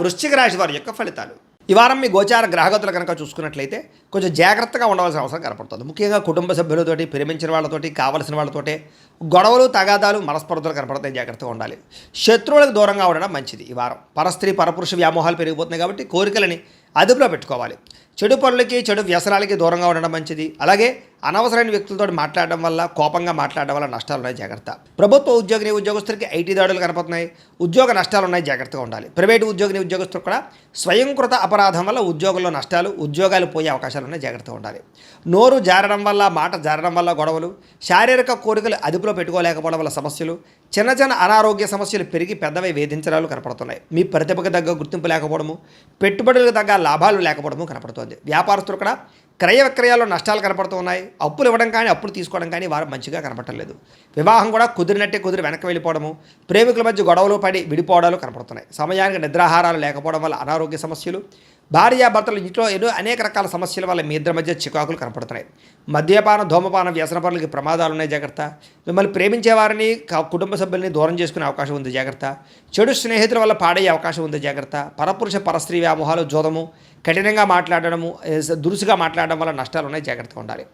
వృశ్చిక రాశి వారి యొక్క ఫలితాలు ఈ వారం మీ గోచార గ్రహగతులు కనుక చూసుకున్నట్లయితే కొంచెం జాగ్రత్తగా ఉండవలసిన అవసరం కనపడుతుంది. ముఖ్యంగా కుటుంబ సభ్యులతోటి, ప్రేమించిన వాళ్ళతోటి, కావలసిన వాళ్ళతోటి గొడవలు, తగాదాలు, మనస్పర్ధలు కనపడతాయి. జాగ్రత్తగా ఉండాలి. శత్రువులకు దూరంగా ఉండడం మంచిది. ఈ వారం పరస్త్రీ పరపురుష వ్యామోహాలు పెరిగిపోతున్నాయి కాబట్టి కోరికలని అదుపులో పెట్టుకోవాలి. చెడు పనులకి, చెడు వ్యసనాలకి దూరంగా ఉండడం మంచిది. అలాగే అనవసరమైన వ్యక్తులతో మాట్లాడడం వల్ల, కోపంగా మాట్లాడడం వల్ల నష్టాలు ఉన్నాయి. జాగ్రత్త. ప్రభుత్వ ఉద్యోగిని ఉద్యోగస్తులకి ఐటీ దాడులు కనపడుతున్నాయి. ఉద్యోగ నష్టాలు ఉన్నాయి. జాగ్రత్తగా ఉండాలి. ప్రైవేటు ఉద్యోగిని ఉద్యోగస్తులకు కూడా స్వయంకృత అపరాధం వల్ల ఉద్యోగంలో నష్టాలు, ఉద్యోగాలు పోయే అవకాశాలు ఉన్నాయి. జాగ్రత్తగా ఉండాలి. నోరు జారడం వల్ల, మాట జారడం వల్ల గొడవలు, శారీరక కోరికలు అదుపులో పెట్టుకోలేకపోవడం వల్ల సమస్యలు, చిన్న చిన్న అనారోగ్య సమస్యలు పెరిగి పెద్దవై వేధించడాలు కనపడుతున్నాయి. మీ ప్రతిభకు తగ్గ గుర్తింపు లేకపోవడము, పెట్టుబడులకు తగ్గ లాభాలు లేకపోవడము కనపడుతుంది. వ్యాపారస్తులు కూడా క్రయ విక్రయాల్లో నష్టాలు కనపడుతూ ఉన్నాయి. అప్పులు ఇవ్వడం కానీ, అప్పులు తీసుకోవడం కానీ వారు మంచిగా కనపడలేదు. వివాహం కూడా కుదిరినట్టే కుదిరి వెనక్కి వెళ్ళిపోవడము, ప్రేమికుల మధ్య గొడవలు పడి విడిపోవడాలు కనపడుతున్నాయి. సమయానికి నిద్రాహారాలు లేకపోవడం వల్ల అనారోగ్య సమస్యలు, భార్యాభర్తలు ఇంట్లో అనేక రకాల సమస్యల వల్ల మీ ఇద్దరి మధ్య చికాకులు కనపడుతున్నాయి. మద్యపాన, ధూమపాన, వ్యసన పనులకి ప్రమాదాలు ఉన్నాయి. జాగ్రత్త. మిమ్మల్ని ప్రేమించేవారిని, కుటుంబ సభ్యుల్ని దూరం చేసుకునే అవకాశం ఉంది. జాగ్రత్త. చెడు స్నేహితుల వల్ల పాడయ్యే అవకాశం ఉంది. జాగ్రత్త. పరపురుష పరస్త్రీ వ్యామోహాలు, జోదము, కఠినంగా మాట్లాడడము, దురుసుగా మాట్లాడడం వల్ల నష్టాలు ఉన్నాయి. జాగ్రత్తగా ఉండాలి.